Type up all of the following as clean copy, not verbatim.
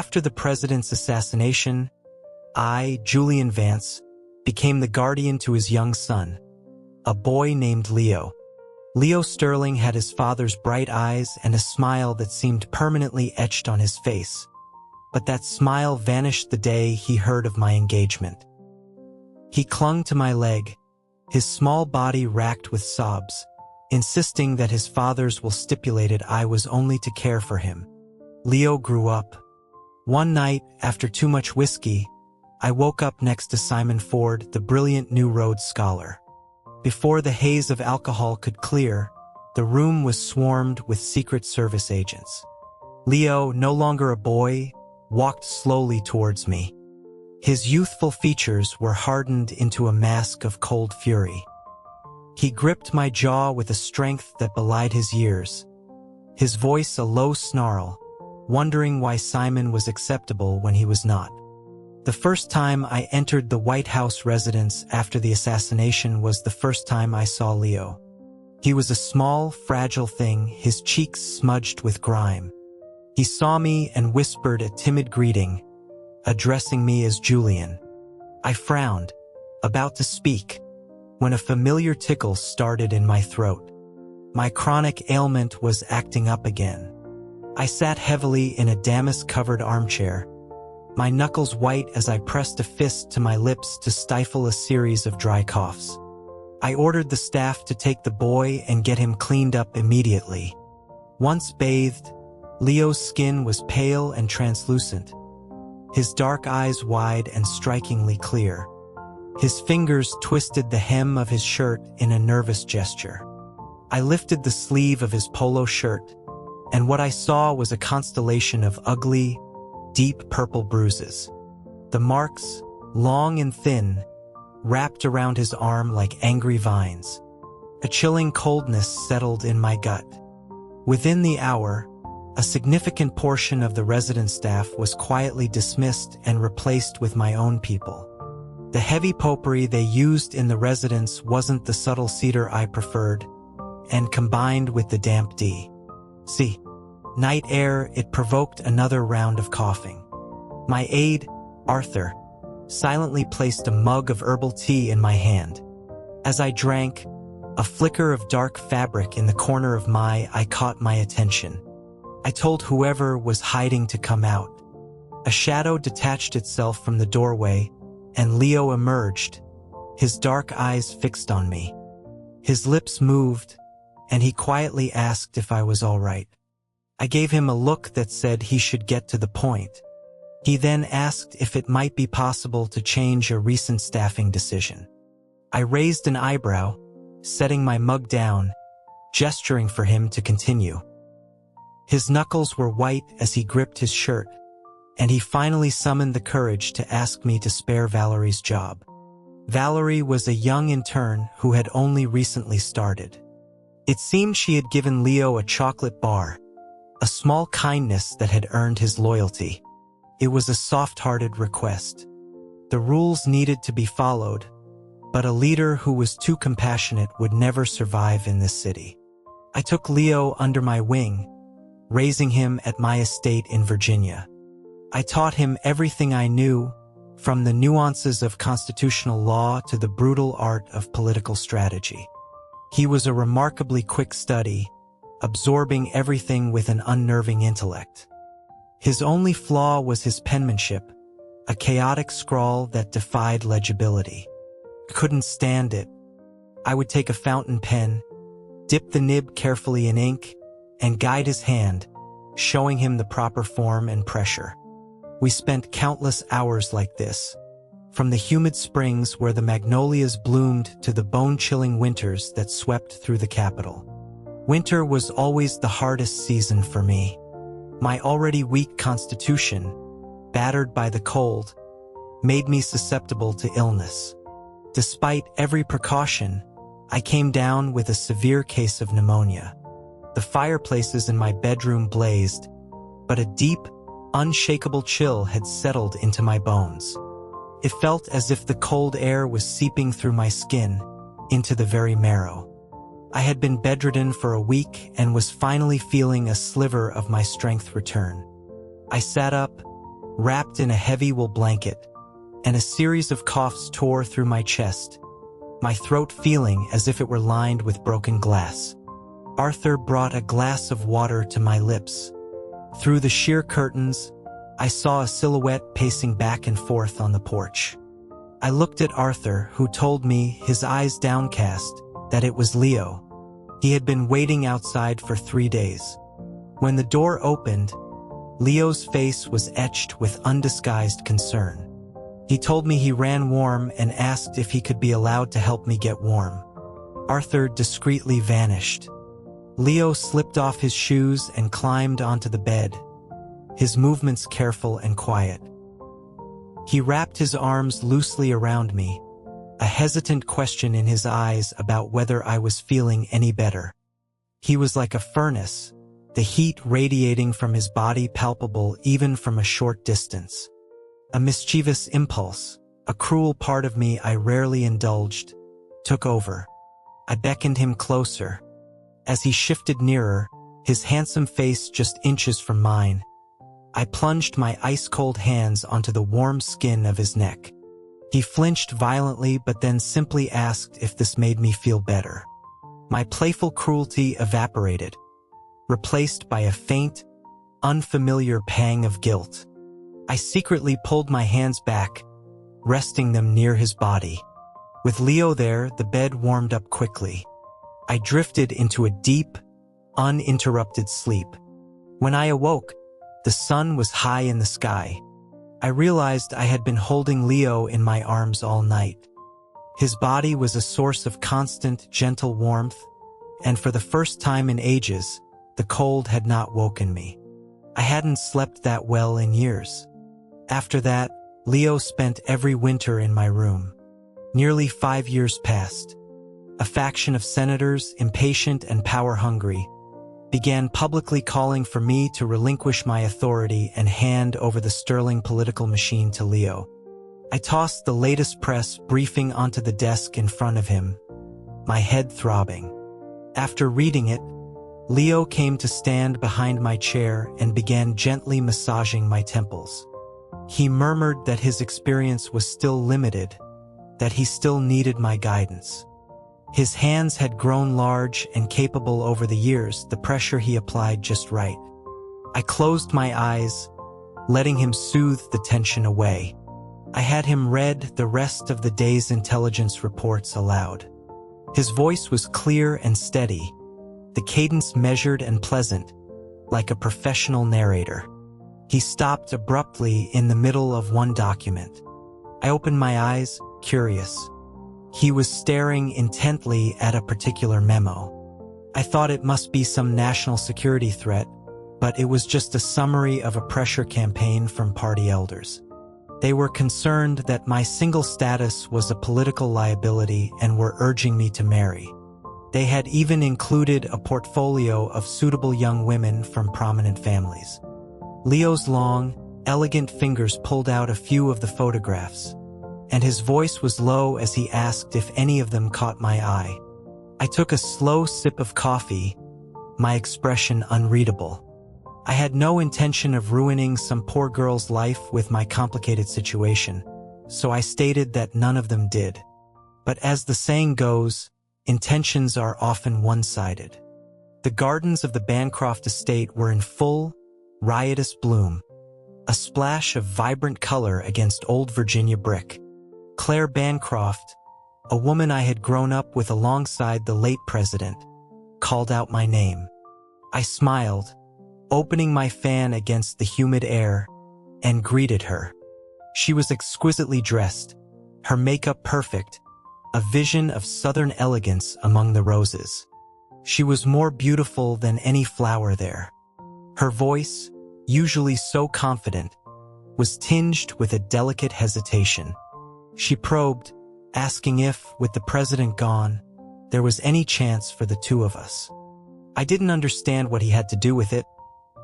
After the president's assassination, I, Julian Vance, became the guardian to his young son, a boy named Leo. Leo Sterling had his father's bright eyes and a smile that seemed permanently etched on his face. But that smile vanished the day he heard of my engagement. He clung to my leg, his small body racked with sobs, insisting that his father's will stipulated I was only to care for him. Leo grew up. One night, after too much whiskey, I woke up next to Simon Ford, the brilliant New Road scholar. Before the haze of alcohol could clear, the room was swarmed with Secret Service agents. Leo, no longer a boy, walked slowly towards me. His youthful features were hardened into a mask of cold fury. He gripped my jaw with a strength that belied his years, his voice a low snarl, wondering why Simon was acceptable when he was not. The first time I entered the White House residence after the assassination was the first time I saw Leo. He was a small, fragile thing, his cheeks smudged with grime. He saw me and whispered a timid greeting, addressing me as Julian. I frowned, about to speak, when a familiar tickle started in my throat. My chronic ailment was acting up again. I sat heavily in a damask-covered armchair, my knuckles white as I pressed a fist to my lips to stifle a series of dry coughs. I ordered the staff to take the boy and get him cleaned up immediately. Once bathed, Leo's skin was pale and translucent, his dark eyes wide and strikingly clear. His fingers twisted the hem of his shirt in a nervous gesture. I lifted the sleeve of his polo shirt, and what I saw was a constellation of ugly, deep purple bruises. The marks, long and thin, wrapped around his arm like angry vines. A chilling coldness settled in my gut. Within the hour, a significant portion of the resident staff was quietly dismissed and replaced with my own people. The heavy potpourri they used in the residence wasn't the subtle cedar I preferred, and combined with the damp D.C. night air, it provoked another round of coughing. My aide, Arthur, silently placed a mug of herbal tea in my hand. As I drank, a flicker of dark fabric in the corner of my eye caught my attention. I told whoever was hiding to come out. A shadow detached itself from the doorway, and Leo emerged, his dark eyes fixed on me. His lips moved, and he quietly asked if I was all right. I gave him a look that said he should get to the point. He then asked if it might be possible to change a recent staffing decision. I raised an eyebrow, setting my mug down, gesturing for him to continue. His knuckles were white as he gripped his shirt, and he finally summoned the courage to ask me to spare Valerie's job. Valerie was a young intern who had only recently started. It seemed she had given Leo a chocolate bar, a small kindness that had earned his loyalty. It was a soft-hearted request. The rules needed to be followed, but a leader who was too compassionate would never survive in this city. I took Leo under my wing, raising him at my estate in Virginia. I taught him everything I knew, from the nuances of constitutional law to the brutal art of political strategy. He was a remarkably quick study, absorbing everything with an unnerving intellect. His only flaw was his penmanship, a chaotic scrawl that defied legibility. Couldn't stand it. I would take a fountain pen, dip the nib carefully in ink, and guide his hand, showing him the proper form and pressure. We spent countless hours like this, from the humid springs where the magnolias bloomed to the bone-chilling winters that swept through the capital. Winter was always the hardest season for me. My already weak constitution, battered by the cold, made me susceptible to illness. Despite every precaution, I came down with a severe case of pneumonia. The fireplaces in my bedroom blazed, but a deep, unshakable chill had settled into my bones. It felt as if the cold air was seeping through my skin, into the very marrow. I had been bedridden for a week and was finally feeling a sliver of my strength return. I sat up, wrapped in a heavy wool blanket, and a series of coughs tore through my chest, my throat feeling as if it were lined with broken glass. Arthur brought a glass of water to my lips. Through the sheer curtains, I saw a silhouette pacing back and forth on the porch. I looked at Arthur, who told me, his eyes downcast, that it was Leo. He had been waiting outside for 3 days. When the door opened, Leo's face was etched with undisguised concern. He told me he ran warm and asked if he could be allowed to help me get warm. Arthur discreetly vanished. Leo slipped off his shoes and climbed onto the bed, his movements careful and quiet. He wrapped his arms loosely around me, a hesitant question in his eyes about whether I was feeling any better. He was like a furnace, the heat radiating from his body palpable even from a short distance. A mischievous impulse, a cruel part of me I rarely indulged, took over. I beckoned him closer. As he shifted nearer, his handsome face just inches from mine, I plunged my ice-cold hands onto the warm skin of his neck. He flinched violently but then simply asked if this made me feel better. My playful cruelty evaporated, replaced by a faint, unfamiliar pang of guilt. I secretly pulled my hands back, resting them near his body. With Leo there, the bed warmed up quickly. I drifted into a deep, uninterrupted sleep. When I awoke, the sun was high in the sky. I realized I had been holding Leo in my arms all night. His body was a source of constant, gentle warmth, and for the first time in ages, the cold had not woken me. I hadn't slept that well in years. After that, Leo spent every winter in my room. Nearly 5 years passed. A faction of senators, impatient and power-hungry, began publicly calling for me to relinquish my authority and hand over the sterling political machine to Leo. I tossed the latest press briefing onto the desk in front of him, my head throbbing. After reading it, Leo came to stand behind my chair and began gently massaging my temples. He murmured that his experience was still limited, that he still needed my guidance. His hands had grown large and capable over the years, the pressure he applied just right. I closed my eyes, letting him soothe the tension away. I had him read the rest of the day's intelligence reports aloud. His voice was clear and steady, the cadence measured and pleasant, like a professional narrator. He stopped abruptly in the middle of one document. I opened my eyes, curious. He was staring intently at a particular memo. I thought it must be some national security threat, but it was just a summary of a pressure campaign from party elders. They were concerned that my single status was a political liability and were urging me to marry. They had even included a portfolio of suitable young women from prominent families. Leo's long, elegant fingers pulled out a few of the photographs, and his voice was low as he asked if any of them caught my eye. I took a slow sip of coffee, my expression unreadable. I had no intention of ruining some poor girl's life with my complicated situation, so I stated that none of them did. But as the saying goes, intentions are often one-sided. The gardens of the Bancroft estate were in full, riotous bloom, a splash of vibrant color against old Virginia brick. Claire Bancroft, a woman I had grown up with alongside the late president, called out my name. I smiled, opening my fan against the humid air, and greeted her. She was exquisitely dressed, her makeup perfect, a vision of southern elegance among the roses. She was more beautiful than any flower there. Her voice, usually so confident, was tinged with a delicate hesitation. She probed, asking if, with the president gone, there was any chance for the two of us. I didn't understand what he had to do with it,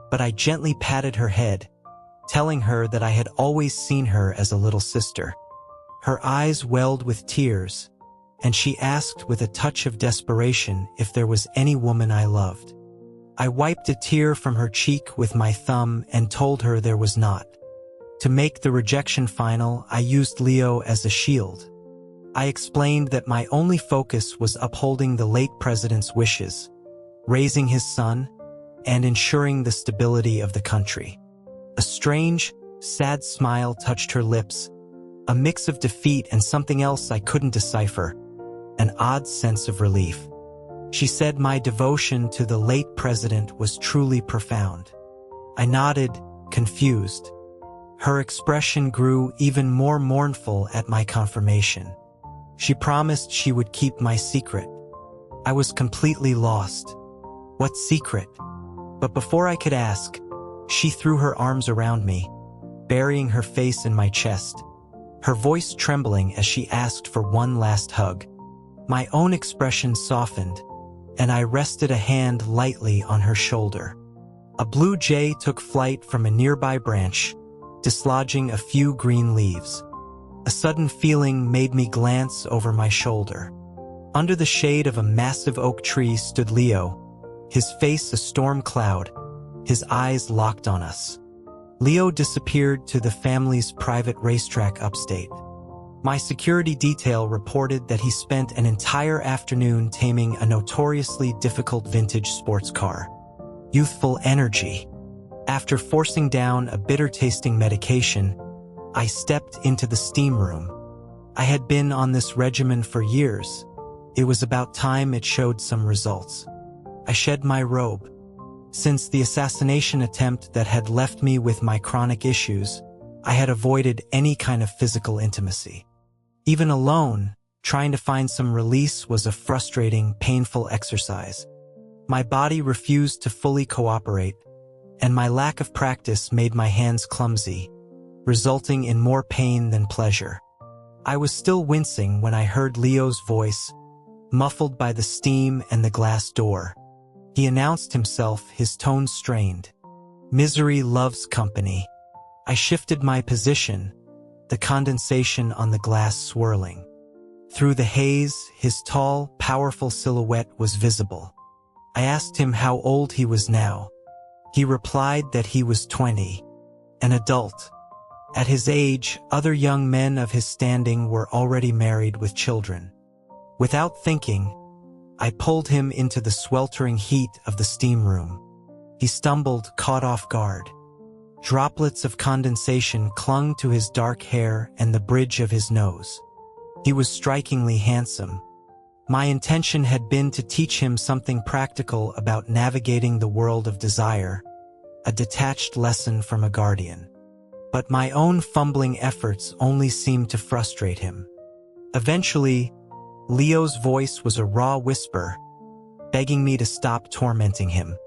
but I gently patted her head, telling her that I had always seen her as a little sister. Her eyes welled with tears, and she asked with a touch of desperation if there was any woman I loved. I wiped a tear from her cheek with my thumb and told her there was not. To make the rejection final, I used Leo as a shield. I explained that my only focus was upholding the late president's wishes, raising his son, and ensuring the stability of the country. A strange, sad smile touched her lips, a mix of defeat and something else I couldn't decipher, an odd sense of relief. She said my devotion to the late president was truly profound. I nodded, confused. Her expression grew even more mournful at my confirmation. She promised she would keep my secret. I was completely lost. What secret? But before I could ask, she threw her arms around me, burying her face in my chest, her voice trembling as she asked for one last hug. My own expression softened, and I rested a hand lightly on her shoulder. A blue jay took flight from a nearby branch, dislodging a few green leaves. A sudden feeling made me glance over my shoulder. Under the shade of a massive oak tree stood Leo, his face a storm cloud, his eyes locked on us. Leo disappeared to the family's private racetrack upstate. My security detail reported that he spent an entire afternoon taming a notoriously difficult vintage sports car. Youthful energy. After forcing down a bitter-tasting medication, I stepped into the steam room. I had been on this regimen for years. It was about time it showed some results. I shed my robe. Since the assassination attempt that had left me with my chronic issues, I had avoided any kind of physical intimacy. Even alone, trying to find some release was a frustrating, painful exercise. My body refused to fully cooperate, and my lack of practice made my hands clumsy, resulting in more pain than pleasure. I was still wincing when I heard Leo's voice, muffled by the steam and the glass door. He announced himself, his tone strained. Misery loves company. I shifted my position, the condensation on the glass swirling. Through the haze, his tall, powerful silhouette was visible. I asked him how old he was now. He replied that he was 20, an adult. At his age, other young men of his standing were already married with children. Without thinking, I pulled him into the sweltering heat of the steam room. He stumbled, caught off guard. Droplets of condensation clung to his dark hair and the bridge of his nose. He was strikingly handsome. My intention had been to teach him something practical about navigating the world of desire, a detached lesson from a guardian. But my own fumbling efforts only seemed to frustrate him. Eventually, Leo's voice was a raw whisper, begging me to stop tormenting him.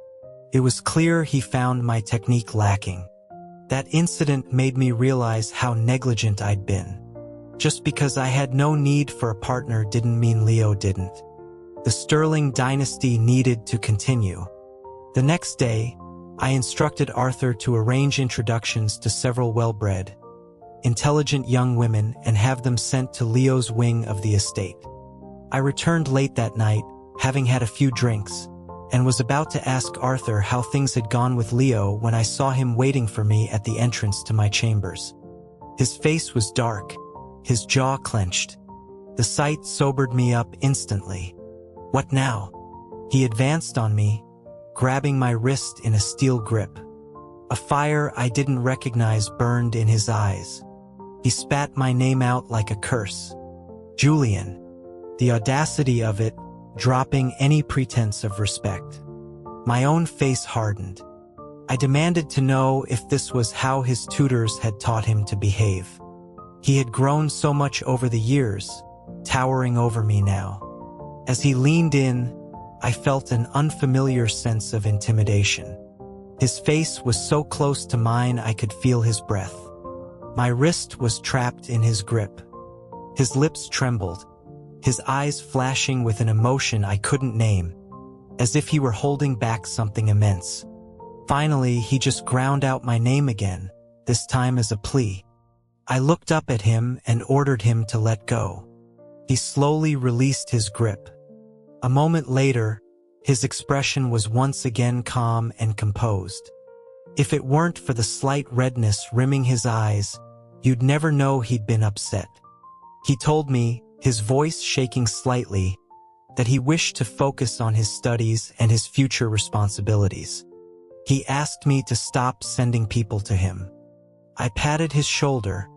It was clear he found my technique lacking. That incident made me realize how negligent I'd been. Just because I had no need for a partner didn't mean Leo didn't. The Sterling dynasty needed to continue. The next day, I instructed Arthur to arrange introductions to several well-bred, intelligent young women and have them sent to Leo's wing of the estate. I returned late that night, having had a few drinks, and was about to ask Arthur how things had gone with Leo when I saw him waiting for me at the entrance to my chambers. His face was dark, his jaw clenched. The sight sobered me up instantly. What now? He advanced on me, grabbing my wrist in a steel grip. A fire I didn't recognize burned in his eyes. He spat my name out like a curse. Julian. The audacity of it, dropping any pretense of respect. My own face hardened. I demanded to know if this was how his tutors had taught him to behave. He had grown so much over the years, towering over me now. As he leaned in, I felt an unfamiliar sense of intimidation. His face was so close to mine I could feel his breath. My wrist was trapped in his grip. His lips trembled, his eyes flashing with an emotion I couldn't name, as if he were holding back something immense. Finally, he just ground out my name again, this time as a plea. I looked up at him and ordered him to let go. He slowly released his grip. A moment later, his expression was once again calm and composed. If it weren't for the slight redness rimming his eyes, you'd never know he'd been upset. He told me, his voice shaking slightly, that he wished to focus on his studies and his future responsibilities. He asked me to stop sending people to him. I patted his shoulder,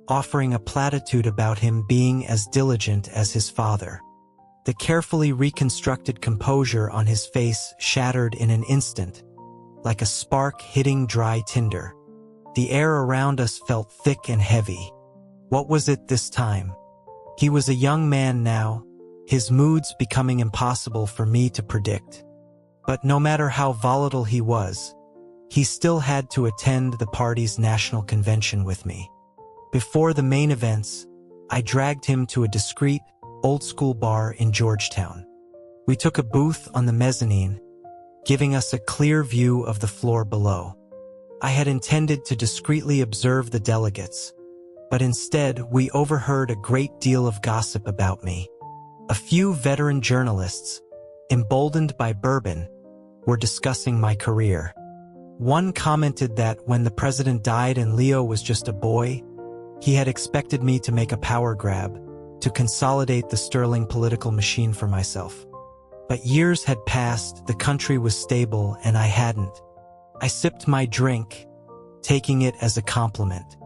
offering a platitude about him being as diligent as his father. The carefully reconstructed composure on his face shattered in an instant, like a spark hitting dry tinder. The air around us felt thick and heavy. What was it this time? He was a young man now, his moods becoming impossible for me to predict. But no matter how volatile he was, he still had to attend the party's national convention with me. Before the main events, I dragged him to a discreet, old-school bar in Georgetown. We took a booth on the mezzanine, giving us a clear view of the floor below. I had intended to discreetly observe the delegates, but instead we overheard a great deal of gossip about me. A few veteran journalists, emboldened by bourbon, were discussing my career. One commented that when the president died and Leo was just a boy, he had expected me to make a power grab, to consolidate the sterling political machine for myself. But years had passed, the country was stable, and I hadn't. I sipped my drink, taking it as a compliment.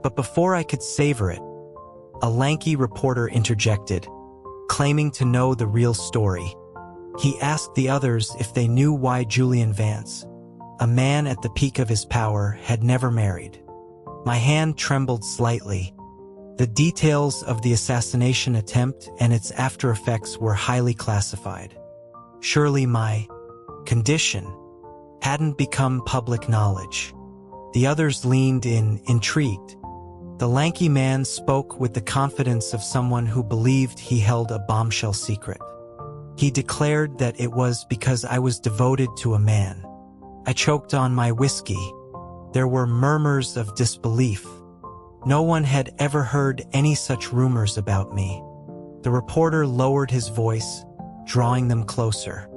But before I could savor it, a lanky reporter interjected, claiming to know the real story. He asked the others if they knew why Julian Vance, a man at the peak of his power, had never married. My hand trembled slightly. The details of the assassination attempt and its after-effects were highly classified. Surely my condition hadn't become public knowledge. The others leaned in, intrigued. The lanky man spoke with the confidence of someone who believed he held a bombshell secret. He declared that it was because I was devoted to a man. I choked on my whiskey. There were murmurs of disbelief. No one had ever heard any such rumors about me. The reporter lowered his voice, drawing them closer.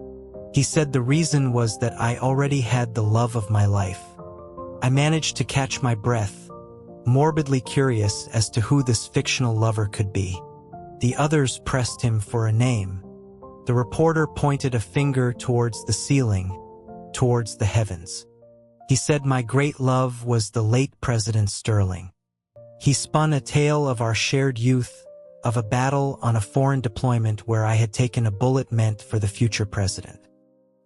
He said the reason was that I already had the love of my life. I managed to catch my breath, morbidly curious as to who this fictional lover could be. The others pressed him for a name. The reporter pointed a finger towards the ceiling, towards the heavens. He said my great love was the late President Sterling. He spun a tale of our shared youth, of a battle on a foreign deployment where I had taken a bullet meant for the future president.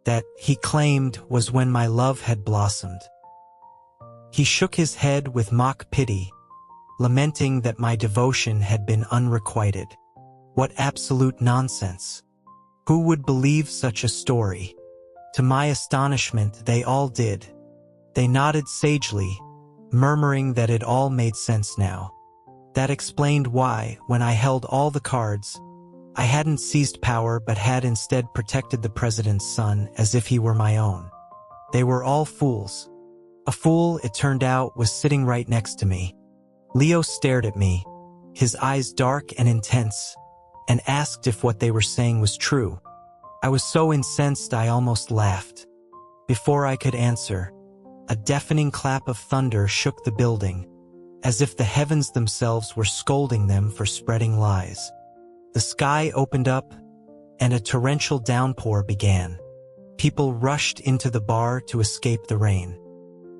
That, he claimed, was when my love had blossomed. He shook his head with mock pity, lamenting that my devotion had been unrequited. What absolute nonsense! Who would believe such a story? To my astonishment, they all did. They nodded sagely, murmuring that it all made sense now. That explained why, when I held all the cards, I hadn't seized power but had instead protected the president's son as if he were my own. They were all fools. A fool, it turned out, was sitting right next to me. Leo stared at me, his eyes dark and intense, and asked if what they were saying was true. I was so incensed I almost laughed. Before I could answer, a deafening clap of thunder shook the building, as if the heavens themselves were scolding them for spreading lies. The sky opened up, and a torrential downpour began. People rushed into the bar to escape the rain.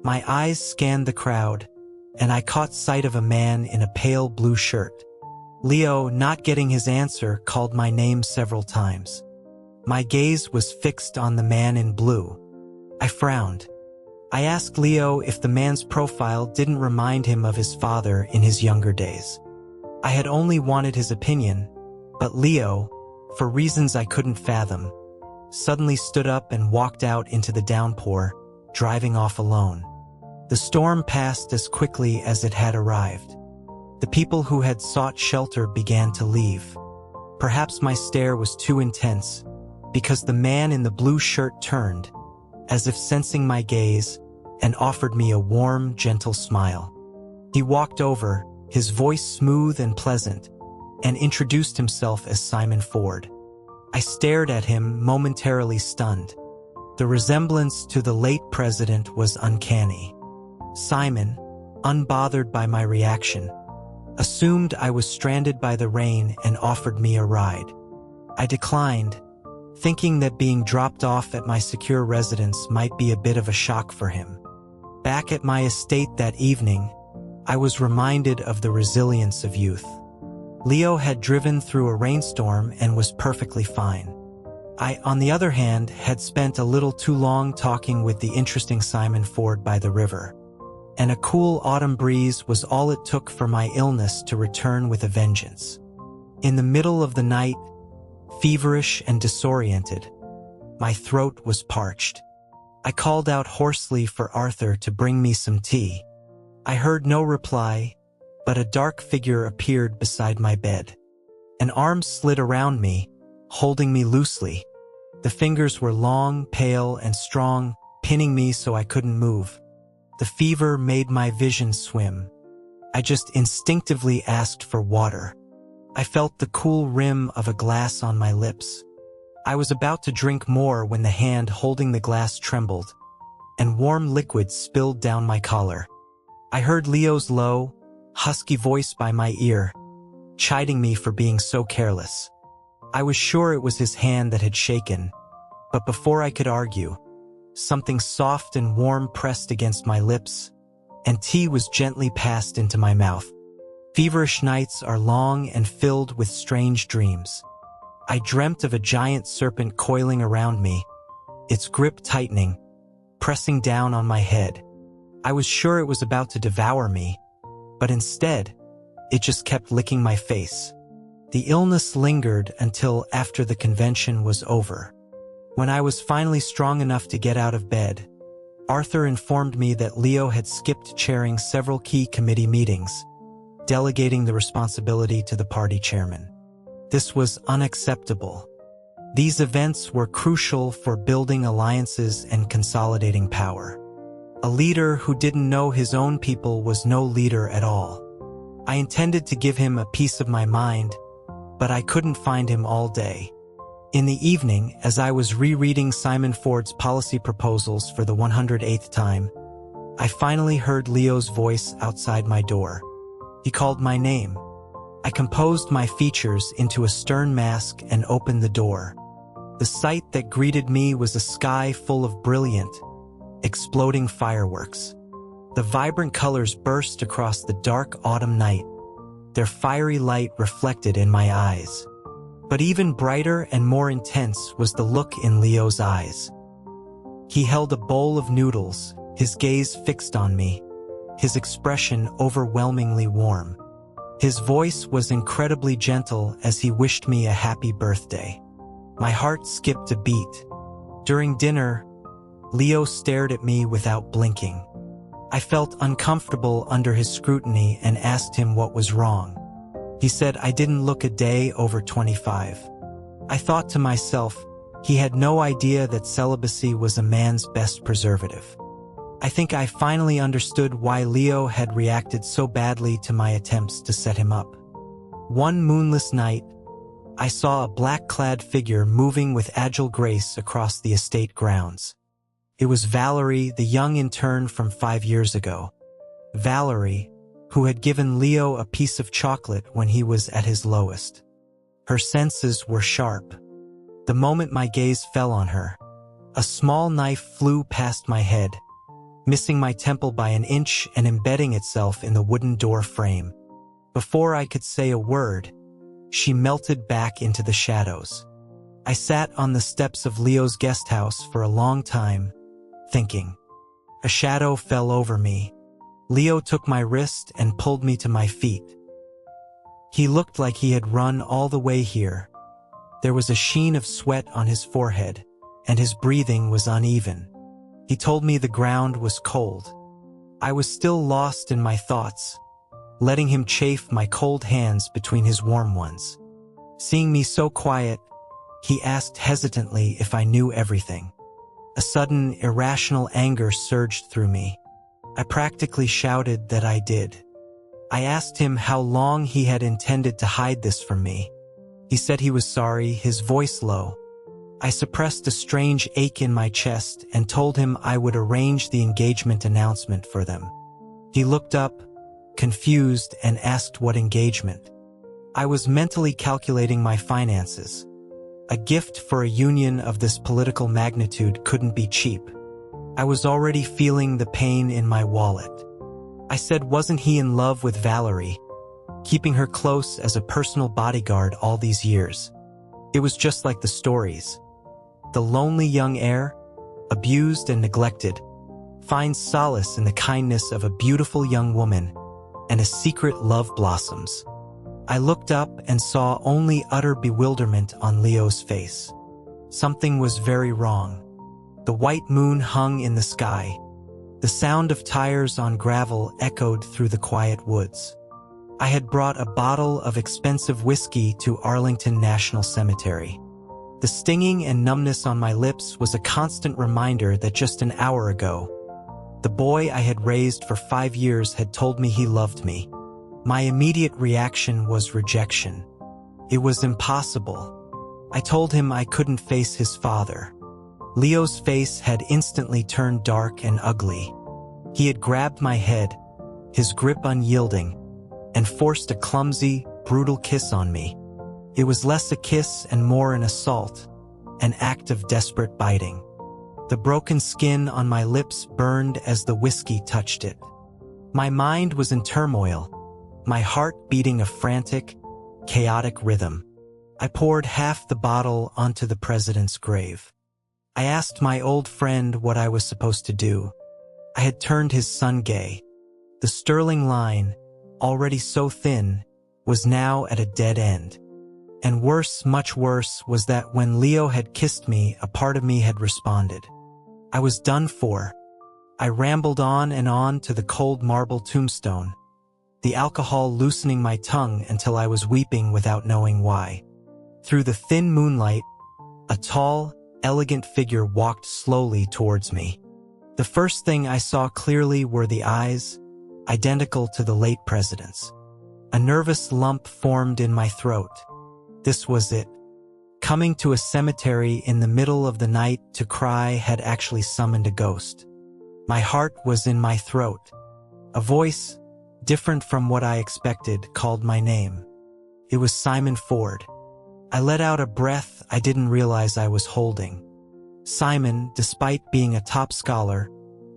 My eyes scanned the crowd, and I caught sight of a man in a pale blue shirt. Leo, not getting his answer, called my name several times. My gaze was fixed on the man in blue. I frowned. I asked Leo if the man's profile didn't remind him of his father in his younger days. I had only wanted his opinion, but Leo, for reasons I couldn't fathom, suddenly stood up and walked out into the downpour, driving off alone. The storm passed as quickly as it had arrived. The people who had sought shelter began to leave. Perhaps my stare was too intense, because the man in the blue shirt turned, as if sensing my gaze, and offered me a warm, gentle smile. He walked over, his voice smooth and pleasant, and introduced himself as Simon Ford. I stared at him, momentarily stunned. The resemblance to the late president was uncanny. Simon, unbothered by my reaction, assumed I was stranded by the rain and offered me a ride. I declined, thinking that being dropped off at my secure residence might be a bit of a shock for him. Back at my estate that evening, I was reminded of the resilience of youth. Leo had driven through a rainstorm and was perfectly fine. I, on the other hand, had spent a little too long talking with the interesting Simon Ford by the river, and a cool autumn breeze was all it took for my illness to return with a vengeance. In the middle of the night, feverish and disoriented, my throat was parched. I called out hoarsely for Arthur to bring me some tea. I heard no reply, but a dark figure appeared beside my bed. An arm slid around me, holding me loosely. The fingers were long, pale, and strong, pinning me so I couldn't move. The fever made my vision swim. I just instinctively asked for water. I felt the cool rim of a glass on my lips. I was about to drink more when the hand holding the glass trembled, and warm liquid spilled down my collar. I heard Leo's low, husky voice by my ear, chiding me for being so careless. I was sure it was his hand that had shaken, but before I could argue, something soft and warm pressed against my lips, and tea was gently passed into my mouth. Feverish nights are long and filled with strange dreams. I dreamt of a giant serpent coiling around me, its grip tightening, pressing down on my head. I was sure it was about to devour me, but instead, it just kept licking my face. The illness lingered until after the convention was over. When I was finally strong enough to get out of bed, Arthur informed me that Leo had skipped chairing several key committee meetings, delegating the responsibility to the party chairman. This was unacceptable. These events were crucial for building alliances and consolidating power. A leader who didn't know his own people was no leader at all. I intended to give him a piece of my mind, but I couldn't find him all day. In the evening, as I was rereading Simon Ford's policy proposals for the 108th time, I finally heard Leo's voice outside my door. He called my name. I composed my features into a stern mask and opened the door. The sight that greeted me was a sky full of brilliant, exploding fireworks. The vibrant colors burst across the dark autumn night, their fiery light reflected in my eyes. But even brighter and more intense was the look in Leo's eyes. He held a bowl of noodles, his gaze fixed on me, his expression overwhelmingly warm. His voice was incredibly gentle as he wished me a happy birthday. My heart skipped a beat. During dinner, Leo stared at me without blinking. I felt uncomfortable under his scrutiny and asked him what was wrong. He said I didn't look a day over 25. I thought to myself, he had no idea that celibacy was a man's best preservative. I think I finally understood why Leo had reacted so badly to my attempts to set him up. One moonless night, I saw a black-clad figure moving with agile grace across the estate grounds. It was Valerie, the young intern from 5 years ago. Valerie, who had given Leo a piece of chocolate when he was at his lowest. Her senses were sharp. The moment my gaze fell on her, a small knife flew past my head, missing my temple by an inch and embedding itself in the wooden door frame. Before I could say a word, she melted back into the shadows. I sat on the steps of Leo's guest house for a long time, thinking. A shadow fell over me. Leo took my wrist and pulled me to my feet. He looked like he had run all the way here. There was a sheen of sweat on his forehead, and his breathing was uneven. He told me the ground was cold. I was still lost in my thoughts, letting him chafe my cold hands between his warm ones. Seeing me so quiet, he asked hesitantly if I knew everything. A sudden, irrational anger surged through me. I practically shouted that I did. I asked him how long he had intended to hide this from me. He said he was sorry, his voice low. I suppressed a strange ache in my chest and told him I would arrange the engagement announcement for them. He looked up, confused, and asked what engagement. I was mentally calculating my finances. A gift for a union of this political magnitude couldn't be cheap. I was already feeling the pain in my wallet. I said, wasn't he in love with Valerie, keeping her close as a personal bodyguard all these years? It was just like the stories. The lonely young heir, abused and neglected, finds solace in the kindness of a beautiful young woman, and a secret love blossoms. I looked up and saw only utter bewilderment on Leo's face. Something was very wrong. The white moon hung in the sky. The sound of tires on gravel echoed through the quiet woods. I had brought a bottle of expensive whiskey to Arlington National Cemetery. The stinging and numbness on my lips was a constant reminder that just an hour ago, the boy I had raised for 5 years had told me he loved me. My immediate reaction was rejection. It was impossible. I told him I couldn't face his father. Leo's face had instantly turned dark and ugly. He had grabbed my head, his grip unyielding, and forced a clumsy, brutal kiss on me. It was less a kiss and more an assault, an act of desperate biting. The broken skin on my lips burned as the whiskey touched it. My mind was in turmoil, my heart beating a frantic, chaotic rhythm. I poured half the bottle onto the president's grave. I asked my old friend what I was supposed to do. I had turned his son gay. The sterling line, already so thin, was now at a dead end. And worse, much worse, was that when Leo had kissed me, a part of me had responded. I was done for. I rambled on and on to the cold marble tombstone, the alcohol loosening my tongue until I was weeping without knowing why. Through the thin moonlight, a tall, elegant figure walked slowly towards me. The first thing I saw clearly were the eyes, identical to the late president's. A nervous lump formed in my throat. This was it. Coming to a cemetery in the middle of the night to cry had actually summoned a ghost. My heart was in my throat. A voice, different from what I expected, called my name. It was Simon Ford. I let out a breath I didn't realize I was holding. Simon, despite being a top scholar,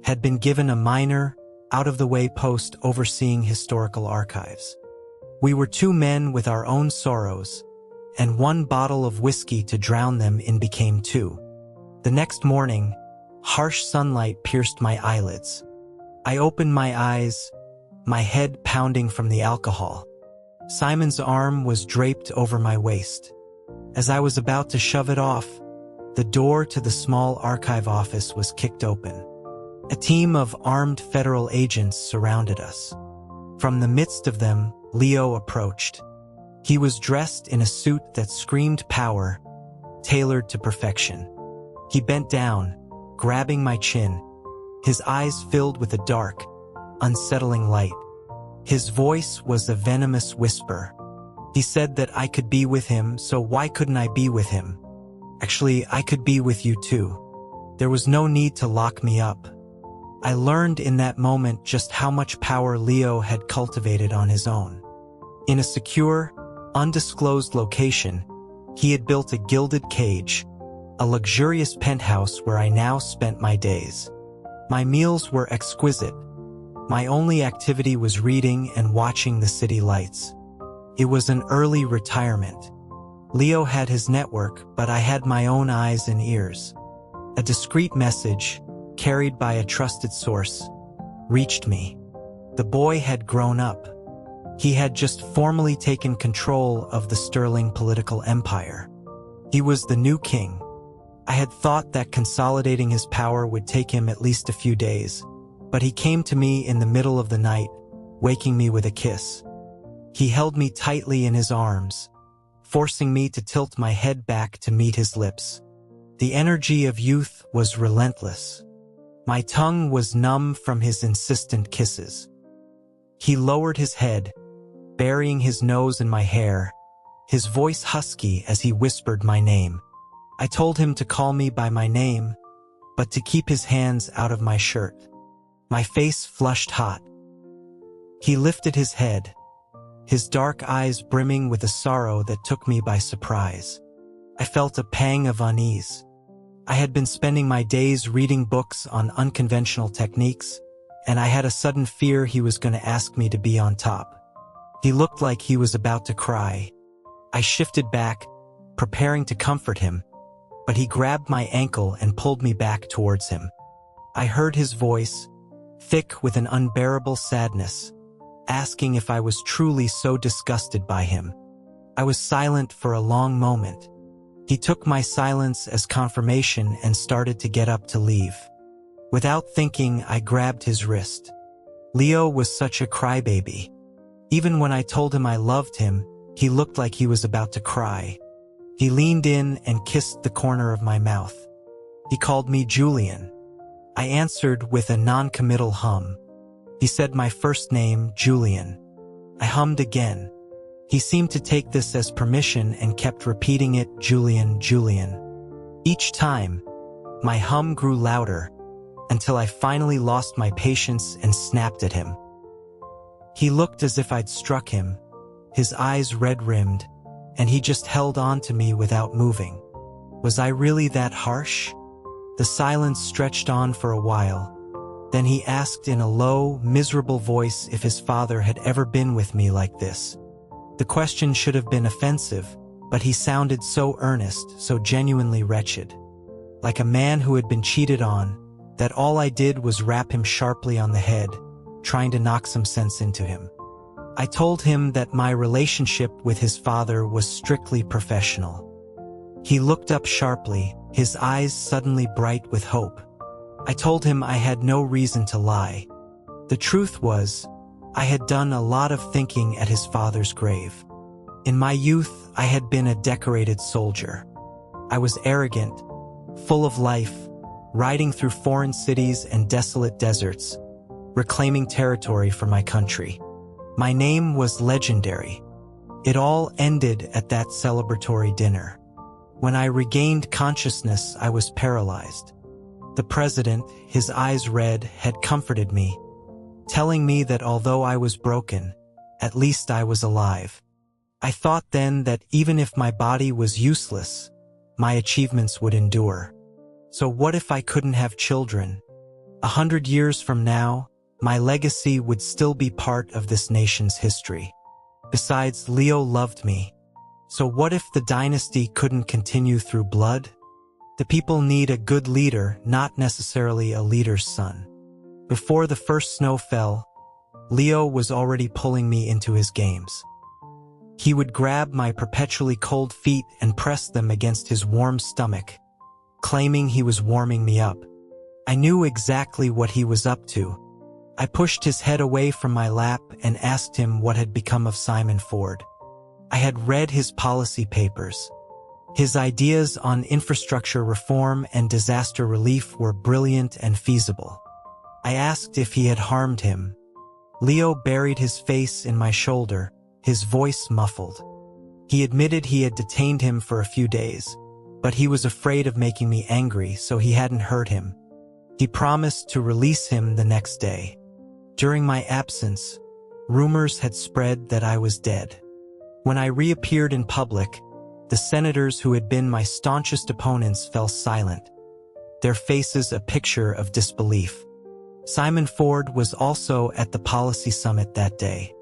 had been given a minor, out-of-the-way post overseeing historical archives. We were 2 men with our own sorrows, and 1 bottle of whiskey to drown them in became 2. The next morning, harsh sunlight pierced my eyelids. I opened my eyes, my head pounding from the alcohol. Simon's arm was draped over my waist. As I was about to shove it off, the door to the small archive office was kicked open. A team of armed federal agents surrounded us. From the midst of them, Leo approached. He was dressed in a suit that screamed power, tailored to perfection. He bent down, grabbing my chin, his eyes filled with a dark, unsettling light. His voice was a venomous whisper. He said that I could be with him, so why couldn't I be with him? Actually, I could be with you too. There was no need to lock me up. I learned in that moment just how much power Leo had cultivated on his own. In a secure, undisclosed location, he had built a gilded cage, a luxurious penthouse where I now spent my days. My meals were exquisite. My only activity was reading and watching the city lights. It was an early retirement. Leo had his network, but I had my own eyes and ears. A discreet message, carried by a trusted source, reached me. The boy had grown up. He had just formally taken control of the sterling political empire. He was the new king. I had thought that consolidating his power would take him at least a few days, but he came to me in the middle of the night, waking me with a kiss. He held me tightly in his arms, forcing me to tilt my head back to meet his lips. The energy of youth was relentless. My tongue was numb from his insistent kisses. He lowered his head, burying his nose in my hair, his voice husky as he whispered my name. I told him to call me by my name, but to keep his hands out of my shirt. My face flushed hot. He lifted his head, his dark eyes brimming with a sorrow that took me by surprise. I felt a pang of unease. I had been spending my days reading books on unconventional techniques, and I had a sudden fear he was going to ask me to be on top. He looked like he was about to cry. I shifted back, preparing to comfort him, but he grabbed my ankle and pulled me back towards him. I heard his voice, thick with an unbearable sadness, asking if I was truly so disgusted by him. I was silent for a long moment. He took my silence as confirmation and started to get up to leave. Without thinking, I grabbed his wrist. Leo was such a crybaby. Even when I told him I loved him, he looked like he was about to cry. He leaned in and kissed the corner of my mouth. He called me Julian. I answered with a non-committal hum. He said my first name, Julian. I hummed again. He seemed to take this as permission and kept repeating it, Julian, Julian. Each time, my hum grew louder, until I finally lost my patience and snapped at him. He looked as if I'd struck him, his eyes red-rimmed, and he just held on to me without moving. Was I really that harsh? The silence stretched on for a while. Then he asked in a low, miserable voice if his father had ever been with me like this. The question should have been offensive, but he sounded so earnest, so genuinely wretched. Like a man who had been cheated on, that all I did was rap him sharply on the head, trying to knock some sense into him. I told him that my relationship with his father was strictly professional. He looked up sharply, his eyes suddenly bright with hope. I told him I had no reason to lie. The truth was, I had done a lot of thinking at his father's grave. In my youth, I had been a decorated soldier. I was arrogant, full of life, riding through foreign cities and desolate deserts, reclaiming territory for my country. My name was legendary. It all ended at that celebratory dinner. When I regained consciousness, I was paralyzed. The president, his eyes red, had comforted me, telling me that although I was broken, at least I was alive. I thought then that even if my body was useless, my achievements would endure. So what if I couldn't have children? 100 years from now, my legacy would still be part of this nation's history. Besides, Leo loved me. So what if the dynasty couldn't continue through blood? The people need a good leader, not necessarily a leader's son. Before the first snow fell, Leo was already pulling me into his games. He would grab my perpetually cold feet and press them against his warm stomach, claiming he was warming me up. I knew exactly what he was up to. I pushed his head away from my lap and asked him what had become of Simon Ford. I had read his policy papers. His ideas on infrastructure reform and disaster relief were brilliant and feasible. I asked if he had harmed him. Leo buried his face in my shoulder, his voice muffled. He admitted he had detained him for a few days, but he was afraid of making me angry, so he hadn't hurt him. He promised to release him the next day. During my absence, rumors had spread that I was dead. When I reappeared in public, the senators who had been my staunchest opponents fell silent, their faces a picture of disbelief. Simon Ford was also at the policy summit that day.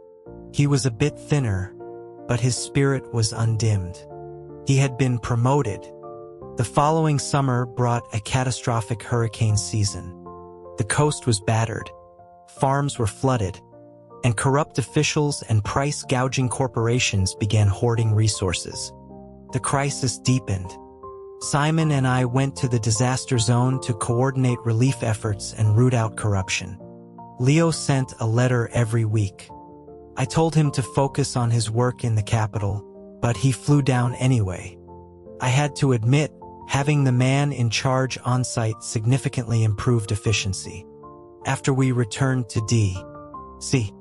He was a bit thinner, but his spirit was undimmed. He had been promoted. The following summer brought a catastrophic hurricane season. The coast was battered, farms were flooded, and corrupt officials and price-gouging corporations began hoarding resources. The crisis deepened. Simon and I went to the disaster zone to coordinate relief efforts and root out corruption. Leo sent a letter every week. I told him to focus on his work in the capital, but he flew down anyway. I had to admit, having the man in charge on-site significantly improved efficiency. After we returned to D.C.,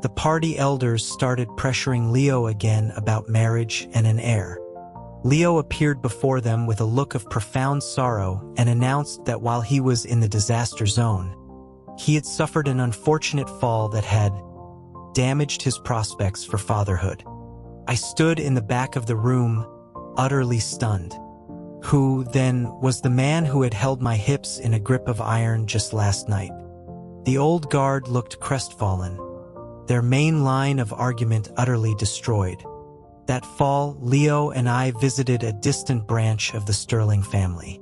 the party elders started pressuring Leo again about marriage and an heir. Leo appeared before them with a look of profound sorrow and announced that while he was in the disaster zone, he had suffered an unfortunate fall that had damaged his prospects for fatherhood. I stood in the back of the room, utterly stunned. Who, then, was the man who had held my hips in a grip of iron just last night? The old guard looked crestfallen, their main line of argument utterly destroyed. That fall, Leo and I visited a distant branch of the Sterling family.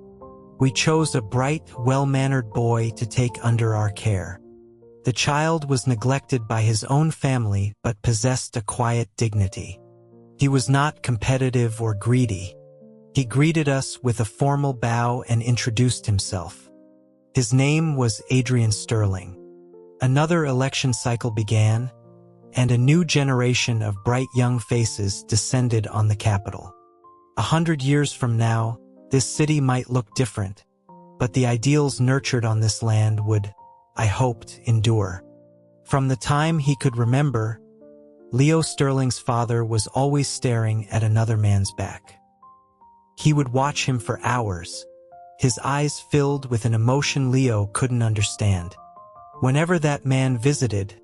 We chose a bright, well-mannered boy to take under our care. The child was neglected by his own family but possessed a quiet dignity. He was not competitive or greedy. He greeted us with a formal bow and introduced himself. His name was Adrian Sterling. Another election cycle began, and a new generation of bright young faces descended on the capital. 100 years from now, this city might look different, but the ideals nurtured on this land would, I hoped, endure. From the time he could remember, Leo Sterling's father was always staring at another man's back. He would watch him for hours, his eyes filled with an emotion Leo couldn't understand. Whenever that man visited,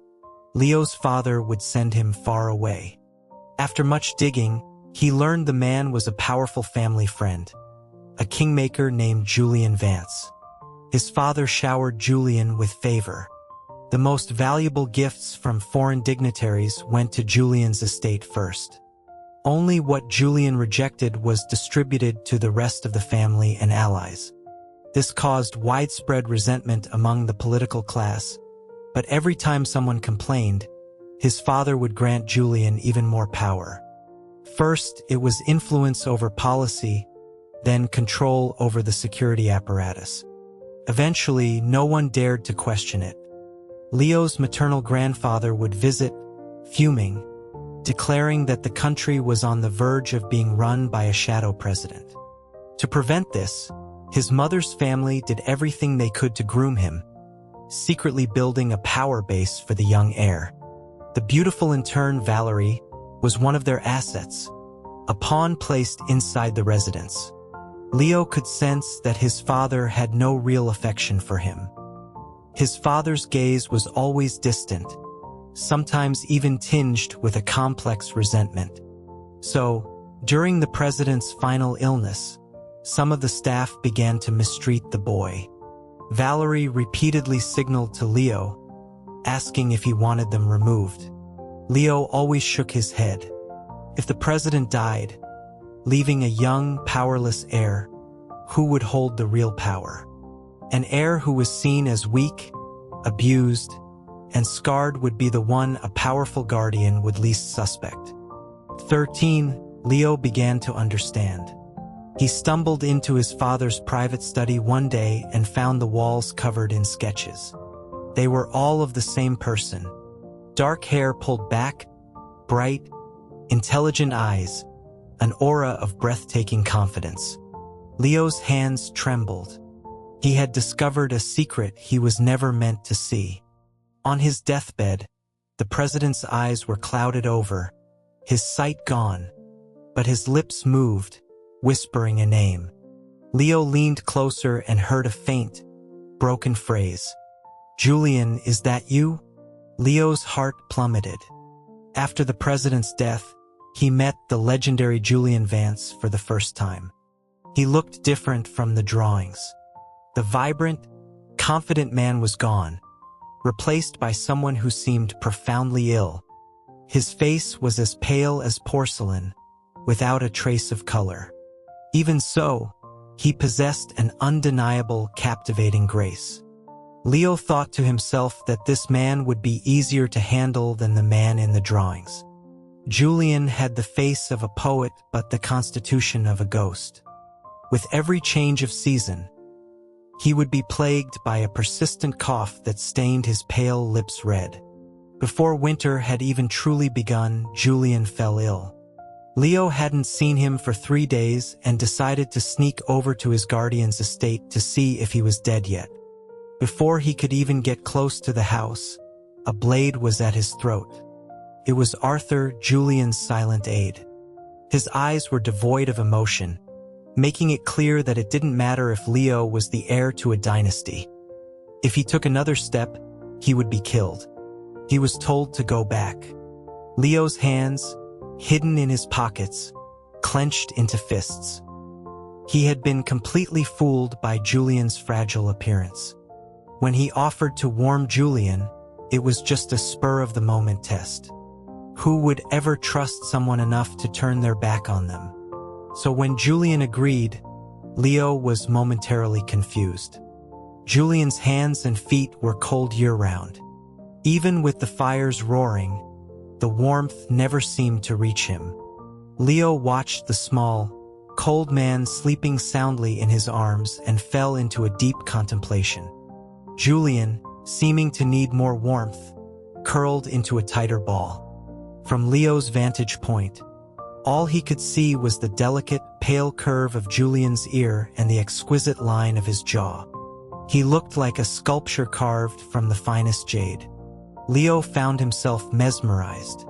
Leo's father would send him far away. After much digging, he learned the man was a powerful family friend, a kingmaker named Julian Vance. His father showered Julian with favor. The most valuable gifts from foreign dignitaries went to Julian's estate first. Only what Julian rejected was distributed to the rest of the family and allies. This caused widespread resentment among the political class, but every time someone complained, his father would grant Julian even more power. First, it was influence over policy, then control over the security apparatus. Eventually, no one dared to question it. Leo's maternal grandfather would visit, fuming, declaring that the country was on the verge of being run by a shadow president. To prevent this, his mother's family did everything they could to groom him, secretly building a power base for the young heir. The beautiful intern Valerie was one of their assets, a pawn placed inside the residence. Leo could sense that his father had no real affection for him. His father's gaze was always distant, sometimes even tinged with a complex resentment. So, during the president's final illness, some of the staff began to mistreat the boy. Valerie repeatedly signaled to Leo, asking if he wanted them removed. Leo always shook his head. If the president died, leaving a young, powerless heir, who would hold the real power? An heir who was seen as weak, abused, and scarred would be the one a powerful guardian would least suspect. 13, Leo began to understand. He stumbled into his father's private study one day and found the walls covered in sketches. They were all of the same person. Dark hair pulled back, bright, intelligent eyes, an aura of breathtaking confidence. Leo's hands trembled. He had discovered a secret he was never meant to see. On his deathbed, the president's eyes were clouded over, his sight gone, but his lips moved, whispering a name. Leo leaned closer and heard a faint, broken phrase. "Julian, is that you?" Leo's heart plummeted. After the president's death, he met the legendary Julian Vance for the first time. He looked different from the drawings. The vibrant, confident man was gone, replaced by someone who seemed profoundly ill. His face was as pale as porcelain, without a trace of color. Even so, he possessed an undeniable, captivating grace. Leo thought to himself that this man would be easier to handle than the man in the drawings. Julian had the face of a poet but the constitution of a ghost. With every change of season, he would be plagued by a persistent cough that stained his pale lips red. Before winter had even truly begun, Julian fell ill. Leo hadn't seen him for 3 days and decided to sneak over to his guardian's estate to see if he was dead yet. Before he could even get close to the house, a blade was at his throat. It was Arthur, Julian's silent aide. His eyes were devoid of emotion, making it clear that it didn't matter if Leo was the heir to a dynasty. If he took another step, he would be killed. He was told to go back. Leo's hands, hidden in his pockets, clenched into fists. He had been completely fooled by Julian's fragile appearance. When he offered to warm Julian, it was just a spur-of-the-moment test. Who would ever trust someone enough to turn their back on them? So when Julian agreed, Leo was momentarily confused. Julian's hands and feet were cold year-round. Even with the fires roaring, the warmth never seemed to reach him. Leo watched the small, cold man sleeping soundly in his arms and fell into a deep contemplation. Julian, seeming to need more warmth, curled into a tighter ball. From Leo's vantage point, all he could see was the delicate, pale curve of Julian's ear and the exquisite line of his jaw. He looked like a sculpture carved from the finest jade. Leo found himself mesmerized.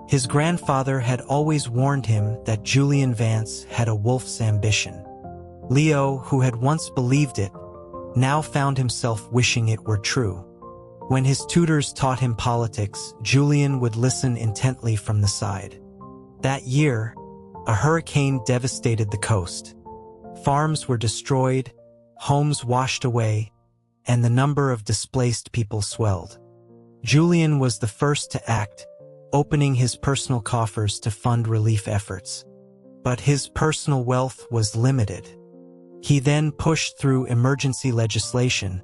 His grandfather had always warned him that Julian Vance had a wolf's ambition. Leo, who had once believed it, now found himself wishing it were true. When his tutors taught him politics, Julian would listen intently from the side. That year, a hurricane devastated the coast. Farms were destroyed, homes washed away, and the number of displaced people swelled. Julian was the first to act, opening his personal coffers to fund relief efforts. But his personal wealth was limited. He then pushed through emergency legislation,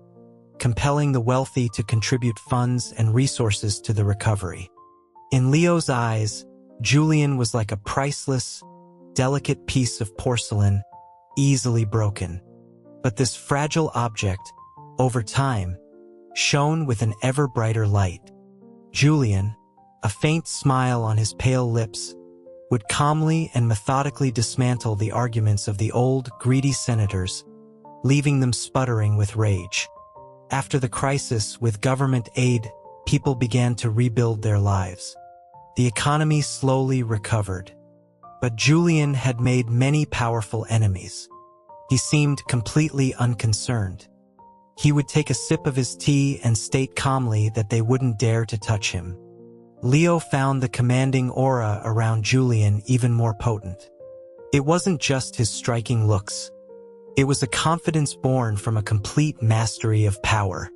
compelling the wealthy to contribute funds and resources to the recovery. In Leo's eyes, Julian was like a priceless, delicate piece of porcelain, easily broken. But this fragile object, over time, shone with an ever brighter light. Julian, a faint smile on his pale lips, would calmly and methodically dismantle the arguments of the old, greedy senators, leaving them sputtering with rage. After the crisis, with government aid, people began to rebuild their lives. The economy slowly recovered. But Julian had made many powerful enemies. He seemed completely unconcerned. He would take a sip of his tea and state calmly that they wouldn't dare to touch him. Leo found the commanding aura around Julian even more potent. It wasn't just his striking looks. It was a confidence born from a complete mastery of power.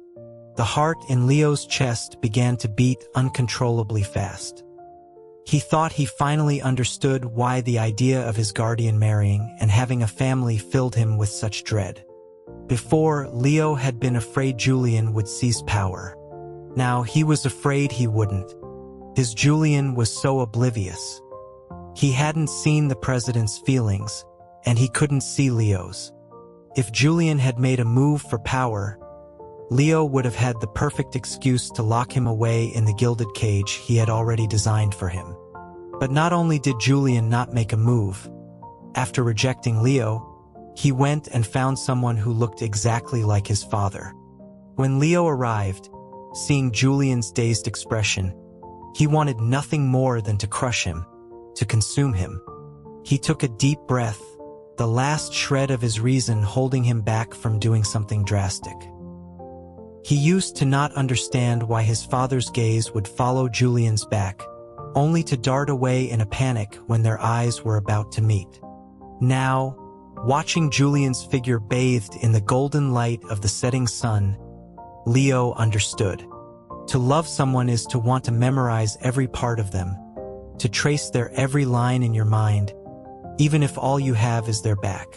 The heart in Leo's chest began to beat uncontrollably fast. He thought he finally understood why the idea of his guardian marrying and having a family filled him with such dread. Before, Leo had been afraid Julian would seize power. Now he was afraid he wouldn't. His Julian was so oblivious. He hadn't seen the president's feelings, and he couldn't see Leo's. If Julian had made a move for power, Leo would have had the perfect excuse to lock him away in the gilded cage he had already designed for him. But not only did Julian not make a move, after rejecting Leo, he went and found someone who looked exactly like his father. When Leo arrived, seeing Julian's dazed expression, he wanted nothing more than to crush him, to consume him. He took a deep breath, the last shred of his reason holding him back from doing something drastic. He used to not understand why his father's gaze would follow Julian's back, only to dart away in a panic when their eyes were about to meet. Now, watching Julian's figure bathed in the golden light of the setting sun, Leo understood. To love someone is to want to memorize every part of them, to trace their every line in your mind, even if all you have is their back.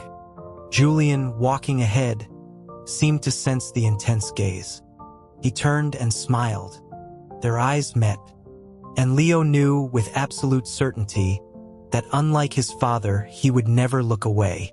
Julian, walking ahead, seemed to sense the intense gaze. He turned and smiled. Their eyes met, and Leo knew with absolute certainty that unlike his father, he would never look away.